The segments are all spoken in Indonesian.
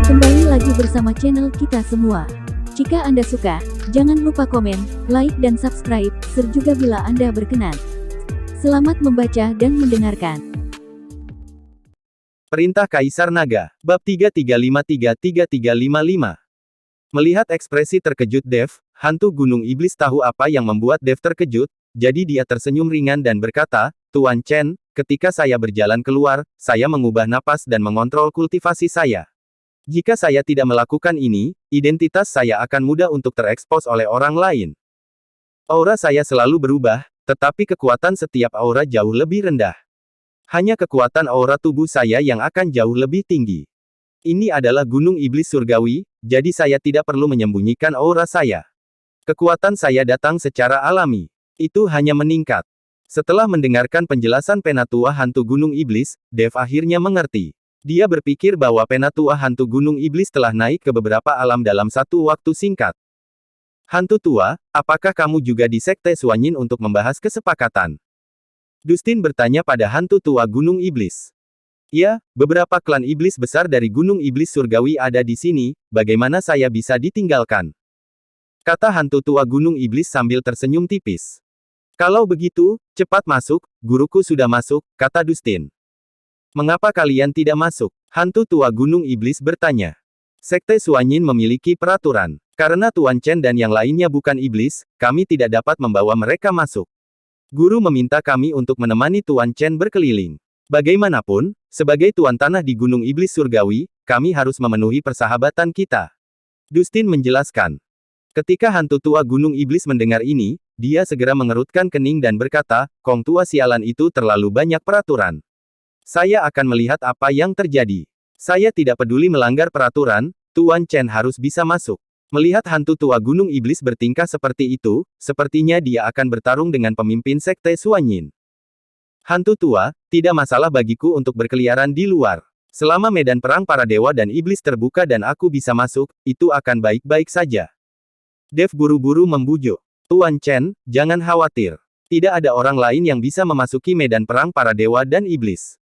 Kembali lagi bersama channel kita semua. Jika Anda suka, jangan lupa komen, like dan subscribe, serta bila Anda berkenan. Selamat membaca dan mendengarkan. Perintah Kaisar Naga, bab 3353-3355. Melihat ekspresi terkejut Dev, hantu Gunung Iblis tahu apa yang membuat Dev terkejut, jadi dia tersenyum ringan dan berkata, Tuan Chen, ketika saya berjalan keluar, saya mengubah napas dan mengontrol kultivasi saya. Jika saya tidak melakukan ini, identitas saya akan mudah untuk terekspos oleh orang lain. Aura saya selalu berubah, tetapi kekuatan setiap aura jauh lebih rendah. Hanya kekuatan aura tubuh saya yang akan jauh lebih tinggi. Ini adalah Gunung Iblis Surgawi, jadi saya tidak perlu menyembunyikan aura saya. Kekuatan saya datang secara alami. Itu hanya meningkat. Setelah mendengarkan penjelasan penatua hantu Gunung Iblis, Dev akhirnya mengerti. Dia berpikir bahwa penatua hantu Gunung Iblis telah naik ke beberapa alam dalam satu waktu singkat. Hantu tua, apakah kamu juga di Sekte Suanyin untuk membahas kesepakatan? Dustin bertanya pada hantu tua Gunung Iblis. Ya, beberapa klan iblis besar dari Gunung Iblis Surgawi ada di sini, bagaimana saya bisa ditinggalkan? Kata hantu tua Gunung Iblis sambil tersenyum tipis. Kalau begitu, cepat masuk, guruku sudah masuk, kata Dustin. Mengapa kalian tidak masuk? Hantu tua Gunung Iblis bertanya. Sekte Suanyin memiliki peraturan. Karena Tuan Chen dan yang lainnya bukan iblis, kami tidak dapat membawa mereka masuk. Guru meminta kami untuk menemani Tuan Chen berkeliling. Bagaimanapun, sebagai Tuan Tanah di Gunung Iblis Surgawi, kami harus memenuhi persahabatan kita. Dustin menjelaskan. Ketika hantu tua Gunung Iblis mendengar ini, dia segera mengerutkan kening dan berkata, Kong tua sialan itu terlalu banyak peraturan. Saya akan melihat apa yang terjadi. Saya tidak peduli melanggar peraturan, Tuan Chen harus bisa masuk. Melihat hantu tua Gunung Iblis bertingkah seperti itu, sepertinya dia akan bertarung dengan pemimpin Sekte Suanyin. Hantu tua, tidak masalah bagiku untuk berkeliaran di luar. Selama medan perang para dewa dan iblis terbuka dan aku bisa masuk, itu akan baik-baik saja. Dev buru-buru membujuk. Tuan Chen, jangan khawatir. Tidak ada orang lain yang bisa memasuki medan perang para dewa dan iblis.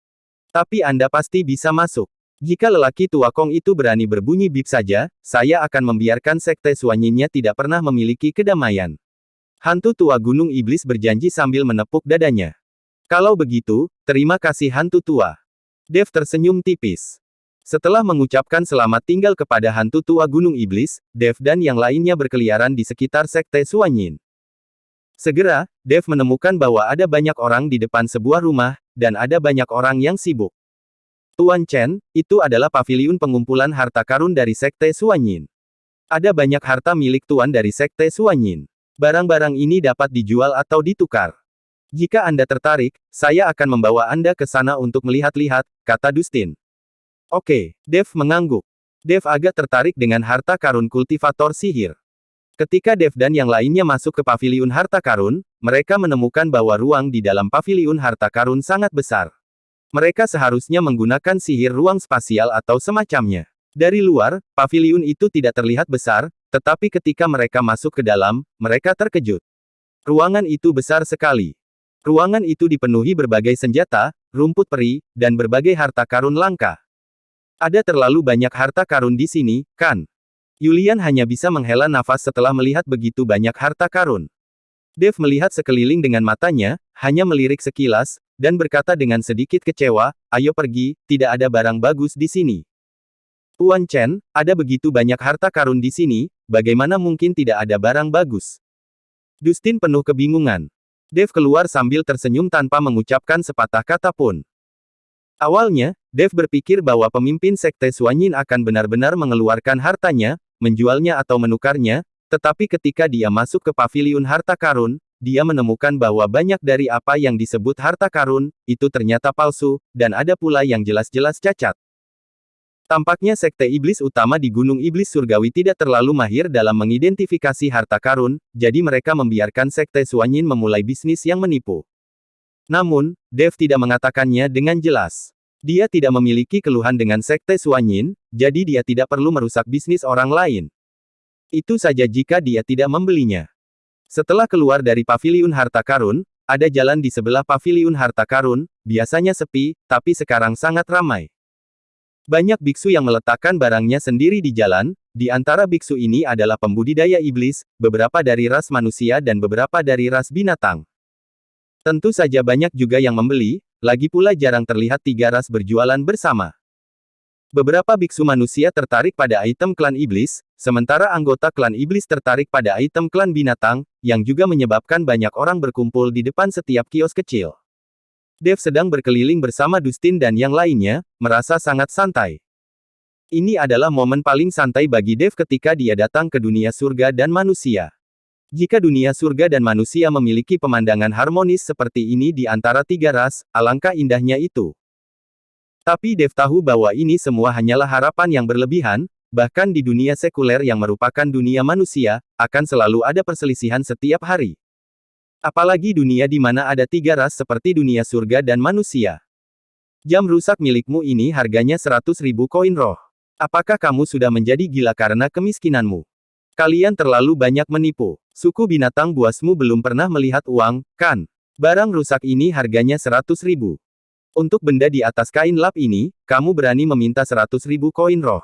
Tapi Anda pasti bisa masuk. Jika lelaki tua Kong itu berani berbunyi bip saja, saya akan membiarkan Sekte Suanyinnya tidak pernah memiliki kedamaian. Hantu tua Gunung Iblis berjanji sambil menepuk dadanya. Kalau begitu, terima kasih hantu tua. Dev tersenyum tipis. Setelah mengucapkan selamat tinggal kepada hantu tua Gunung Iblis, Dev dan yang lainnya berkeliaran di sekitar Sekte Suanyin. Segera, Dev menemukan bahwa ada banyak orang di depan sebuah rumah, dan ada banyak orang yang sibuk. Tuan Chen, itu adalah paviliun pengumpulan harta karun dari Sekte Suanyin. Ada banyak harta milik Tuan dari Sekte Suanyin. Barang-barang ini dapat dijual atau ditukar. Jika Anda tertarik, saya akan membawa Anda ke sana untuk melihat-lihat, kata Dustin. Oke, Dev mengangguk. Dev agak tertarik dengan harta karun kultivator sihir. Ketika Dev dan yang lainnya masuk ke paviliun harta karun, mereka menemukan bahwa ruang di dalam paviliun harta karun sangat besar. Mereka seharusnya menggunakan sihir ruang spasial atau semacamnya. Dari luar, paviliun itu tidak terlihat besar, tetapi ketika mereka masuk ke dalam, mereka terkejut. Ruangan itu besar sekali. Ruangan itu dipenuhi berbagai senjata, rumput peri, dan berbagai harta karun langka. Ada terlalu banyak harta karun di sini, kan? Yulian hanya bisa menghela nafas setelah melihat begitu banyak harta karun. Dev melihat sekeliling dengan matanya, hanya melirik sekilas, dan berkata dengan sedikit kecewa, ayo pergi, tidak ada barang bagus di sini. Tuan Chen, ada begitu banyak harta karun di sini, bagaimana mungkin tidak ada barang bagus? Dustin penuh kebingungan. Dev keluar sambil tersenyum tanpa mengucapkan sepatah kata pun. Awalnya, Dev berpikir bahwa pemimpin Sekte Suanyin akan benar-benar mengeluarkan hartanya, menjualnya atau menukarnya, tetapi ketika dia masuk ke paviliun harta karun, dia menemukan bahwa banyak dari apa yang disebut harta karun, itu ternyata palsu, dan ada pula yang jelas-jelas cacat. Tampaknya Sekte Iblis utama di Gunung Iblis Surgawi tidak terlalu mahir dalam mengidentifikasi harta karun, jadi mereka membiarkan Sekte Suanyin memulai bisnis yang menipu. Namun, Dev tidak mengatakannya dengan jelas. Dia tidak memiliki keluhan dengan Sekte Suanyin, jadi dia tidak perlu merusak bisnis orang lain. Itu saja jika dia tidak membelinya. Setelah keluar dari paviliun harta karun, ada jalan di sebelah paviliun harta karun, biasanya sepi, tapi sekarang sangat ramai. Banyak biksu yang meletakkan barangnya sendiri di jalan, di antara biksu ini adalah pembudidaya iblis, beberapa dari ras manusia dan beberapa dari ras binatang. Tentu saja banyak juga yang membeli, lagi pula jarang terlihat tiga ras berjualan bersama. Beberapa biksu manusia tertarik pada item klan iblis, sementara anggota klan iblis tertarik pada item klan binatang, yang juga menyebabkan banyak orang berkumpul di depan setiap kios kecil. Dev sedang berkeliling bersama Dustin dan yang lainnya, merasa sangat santai. Ini adalah momen paling santai bagi Dev ketika dia datang ke dunia surga dan manusia. Jika dunia surga dan manusia memiliki pemandangan harmonis seperti ini di antara tiga ras, alangkah indahnya itu. Tapi Dev tahu bahwa ini semua hanyalah harapan yang berlebihan, bahkan di dunia sekuler yang merupakan dunia manusia, akan selalu ada perselisihan setiap hari. Apalagi dunia di mana ada tiga ras seperti dunia surga dan manusia. Jam rusak milikmu ini harganya 100.000 koin roh. Apakah kamu sudah menjadi gila karena kemiskinanmu? Kalian terlalu banyak menipu. Suku binatang buasmu belum pernah melihat uang, kan? Barang rusak ini harganya 100.000. Untuk benda di atas kain lap ini, kamu berani meminta 100.000 koin roh.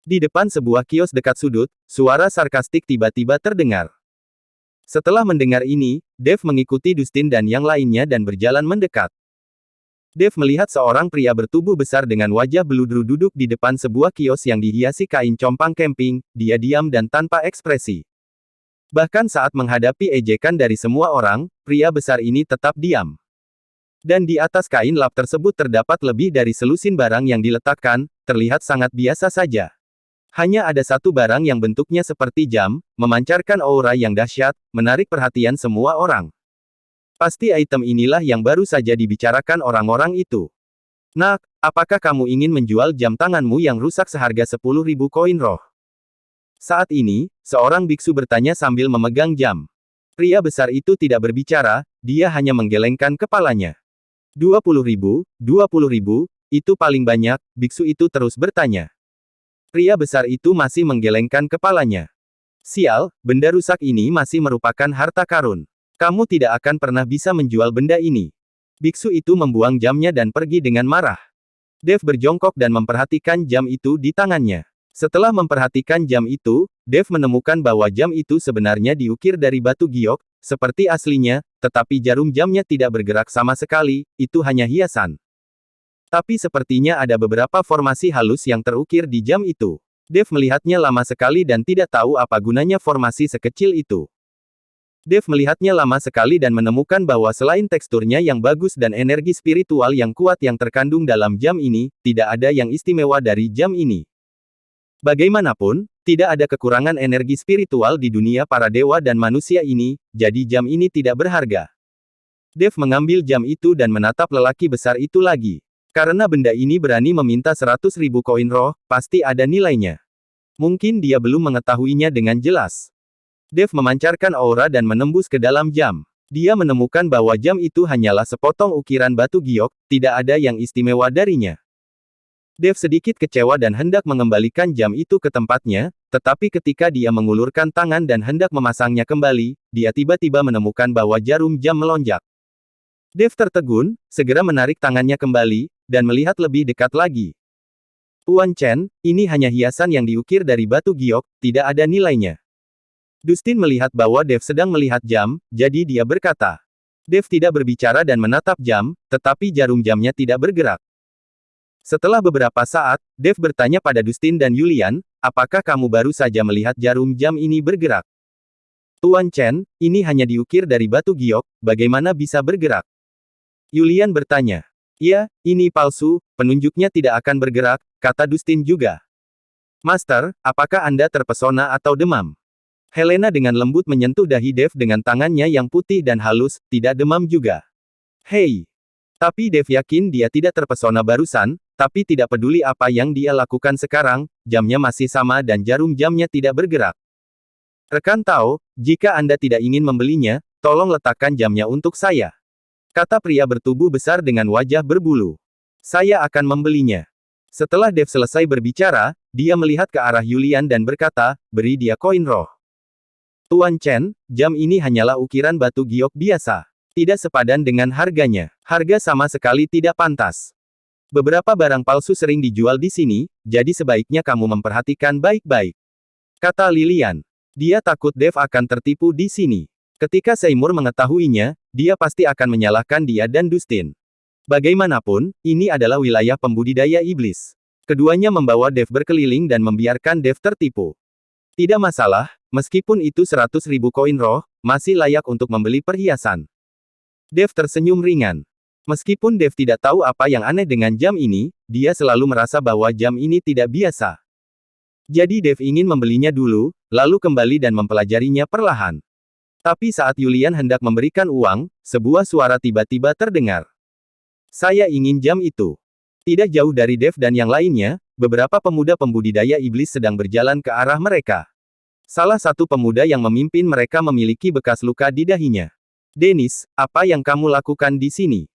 Di depan sebuah kios dekat sudut, suara sarkastik tiba-tiba terdengar. Setelah mendengar ini, Dev mengikuti Dustin dan yang lainnya dan berjalan mendekat. Dev melihat seorang pria bertubuh besar dengan wajah beludru duduk di depan sebuah kios yang dihiasi kain compang camping, dia diam dan tanpa ekspresi. Bahkan saat menghadapi ejekan dari semua orang, pria besar ini tetap diam. Dan di atas kain lap tersebut terdapat lebih dari selusin barang yang diletakkan, terlihat sangat biasa saja. Hanya ada satu barang yang bentuknya seperti jam, memancarkan aura yang dahsyat, menarik perhatian semua orang. Pasti item inilah yang baru saja dibicarakan orang-orang itu. Nak, apakah kamu ingin menjual jam tanganmu yang rusak seharga 10.000 koin roh? Saat ini, seorang biksu bertanya sambil memegang jam. Pria besar itu tidak berbicara, dia hanya menggelengkan kepalanya. 20.000, 20.000, itu paling banyak, biksu itu terus bertanya. Pria besar itu masih menggelengkan kepalanya. Sial, benda rusak ini masih merupakan harta karun. Kamu tidak akan pernah bisa menjual benda ini. Biksu itu membuang jamnya dan pergi dengan marah. Dev berjongkok dan memperhatikan jam itu di tangannya. Setelah memperhatikan jam itu, Dev menemukan bahwa jam itu sebenarnya diukir dari batu giok, seperti aslinya, tetapi jarum jamnya tidak bergerak sama sekali, itu hanya hiasan. Tapi sepertinya ada beberapa formasi halus yang terukir di jam itu. Dev melihatnya lama sekali dan tidak tahu apa gunanya formasi sekecil itu. Dev melihatnya lama sekali dan menemukan bahwa selain teksturnya yang bagus dan energi spiritual yang kuat yang terkandung dalam jam ini, tidak ada yang istimewa dari jam ini. Bagaimanapun, tidak ada kekurangan energi spiritual di dunia para dewa dan manusia ini, jadi jam ini tidak berharga. Dev mengambil jam itu dan menatap lelaki besar itu lagi. Karena benda ini berani meminta 100.000 koin roh, pasti ada nilainya. Mungkin dia belum mengetahuinya dengan jelas. Dev memancarkan aura dan menembus ke dalam jam. Dia menemukan bahwa jam itu hanyalah sepotong ukiran batu giok, tidak ada yang istimewa darinya. Dev sedikit kecewa dan hendak mengembalikan jam itu ke tempatnya, tetapi ketika dia mengulurkan tangan dan hendak memasangnya kembali, dia tiba-tiba menemukan bahwa jarum jam melonjak. Dev tertegun, segera menarik tangannya kembali, dan melihat lebih dekat lagi. Tuan Chen, ini hanya hiasan yang diukir dari batu giok, tidak ada nilainya. Dustin melihat bahwa Dev sedang melihat jam, jadi dia berkata. Dev tidak berbicara dan menatap jam, tetapi jarum jamnya tidak bergerak. Setelah beberapa saat, Dev bertanya pada Dustin dan Yulian, apakah kamu baru saja melihat jarum jam ini bergerak? Tuan Chen, ini hanya diukir dari batu giok, bagaimana bisa bergerak? Yulian bertanya. Ya, ini palsu, penunjuknya tidak akan bergerak, kata Dustin juga. Master, apakah Anda terpesona atau demam? Helena dengan lembut menyentuh dahi Dev dengan tangannya yang putih dan halus, tidak demam juga. Hei! Tapi Dev yakin dia tidak terpesona barusan, tapi tidak peduli apa yang dia lakukan sekarang, jamnya masih sama dan jarum jamnya tidak bergerak. Rekan Tao, jika Anda tidak ingin membelinya, tolong letakkan jamnya untuk saya. Kata pria bertubuh besar dengan wajah berbulu. Saya akan membelinya. Setelah Dev selesai berbicara, dia melihat ke arah Yulian dan berkata, beri dia koin roh. Tuan Chen, jam ini hanyalah ukiran batu giok biasa. Tidak sepadan dengan harganya. Harga sama sekali tidak pantas. Beberapa barang palsu sering dijual di sini, jadi sebaiknya kamu memperhatikan baik-baik. Kata Lilian. Dia takut Dev akan tertipu di sini. Ketika Seymour mengetahuinya, dia pasti akan menyalahkan dia dan Dustin. Bagaimanapun, ini adalah wilayah pembudidaya iblis. Keduanya membawa Dev berkeliling dan membiarkan Dev tertipu. Tidak masalah, meskipun itu 100.000 koin roh, masih layak untuk membeli perhiasan. Dev tersenyum ringan. Meskipun Dev tidak tahu apa yang aneh dengan jam ini, dia selalu merasa bahwa jam ini tidak biasa. Jadi Dev ingin membelinya dulu, lalu kembali dan mempelajarinya perlahan. Tapi saat Julian hendak memberikan uang, sebuah suara tiba-tiba terdengar. Saya ingin jam itu. Tidak jauh dari Dev dan yang lainnya, beberapa pemuda pembudidaya iblis sedang berjalan ke arah mereka. Salah satu pemuda yang memimpin mereka memiliki bekas luka di dahinya. Dennis, apa yang kamu lakukan di sini?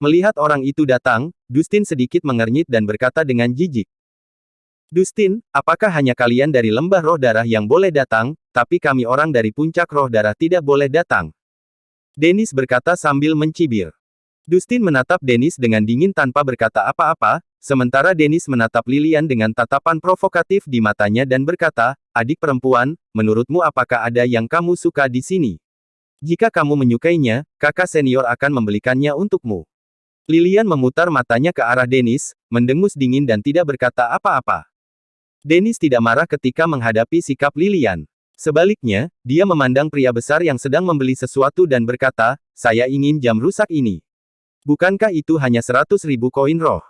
Melihat orang itu datang, Dustin sedikit mengernyit dan berkata dengan jijik. Dustin, apakah hanya kalian dari lembah roh darah yang boleh datang, tapi kami orang dari puncak roh darah tidak boleh datang? Dennis berkata sambil mencibir. Dustin menatap Dennis dengan dingin tanpa berkata apa-apa, sementara Dennis menatap Lilian dengan tatapan provokatif di matanya dan berkata, adik perempuan, menurutmu apakah ada yang kamu suka di sini? Jika kamu menyukainya, kakak senior akan membelikannya untukmu. Lilian memutar matanya ke arah Dennis, mendengus dingin dan tidak berkata apa-apa. Dennis tidak marah ketika menghadapi sikap Lilian. Sebaliknya, dia memandang pria besar yang sedang membeli sesuatu dan berkata, saya ingin jam rusak ini. Bukankah itu hanya 100.000 koin roh?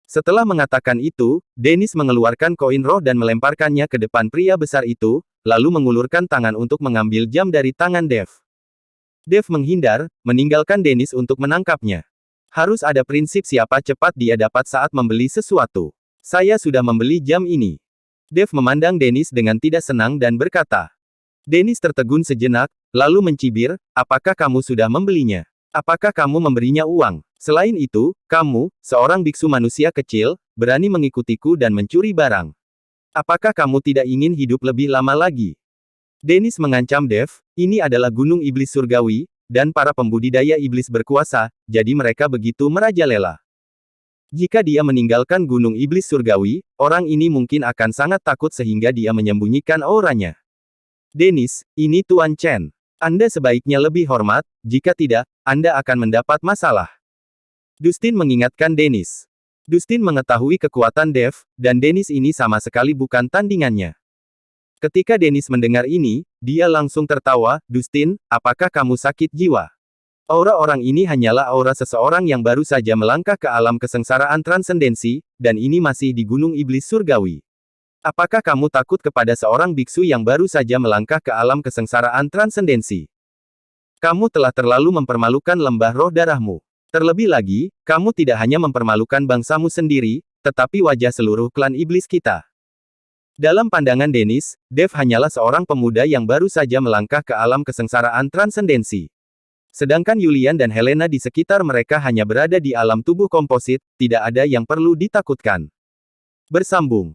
Setelah mengatakan itu, Dennis mengeluarkan koin roh dan melemparkannya ke depan pria besar itu, lalu mengulurkan tangan untuk mengambil jam dari tangan Dev. Dev menghindar, meninggalkan Dennis untuk menangkapnya. Harus ada prinsip siapa cepat dia dapat saat membeli sesuatu. Saya sudah membeli jam ini. Dev memandang Dennis dengan tidak senang dan berkata. Dennis tertegun sejenak, lalu mencibir, apakah kamu sudah membelinya? Apakah kamu memberinya uang? Selain itu, kamu, seorang biksu manusia kecil, berani mengikutiku dan mencuri barang. Apakah kamu tidak ingin hidup lebih lama lagi? Dennis mengancam Dev, ini adalah gunung iblis surgawi, dan para pembudidaya iblis berkuasa, jadi mereka begitu merajalela. Jika dia meninggalkan gunung iblis surgawi, orang ini mungkin akan sangat takut sehingga dia menyembunyikan auranya. Dennis, ini Tuan Chen. Anda sebaiknya lebih hormat, jika tidak, Anda akan mendapat masalah. Dustin mengingatkan Dennis. Dustin mengetahui kekuatan Dev, dan Dennis ini sama sekali bukan tandingannya. Ketika Dennis mendengar ini, dia langsung tertawa, Dustin, apakah kamu sakit jiwa? Aura orang ini hanyalah aura seseorang yang baru saja melangkah ke alam kesengsaraan transendensi, dan ini masih di gunung iblis surgawi. Apakah kamu takut kepada seorang biksu yang baru saja melangkah ke alam kesengsaraan transendensi? Kamu telah terlalu mempermalukan lembah roh darahmu. Terlebih lagi, kamu tidak hanya mempermalukan bangsamu sendiri, tetapi wajah seluruh klan iblis kita. Dalam pandangan Dennis, Dev hanyalah seorang pemuda yang baru saja melangkah ke alam kesengsaraan transendensi. Sedangkan Julian dan Helena di sekitar mereka hanya berada di alam tubuh komposit, tidak ada yang perlu ditakutkan. Bersambung.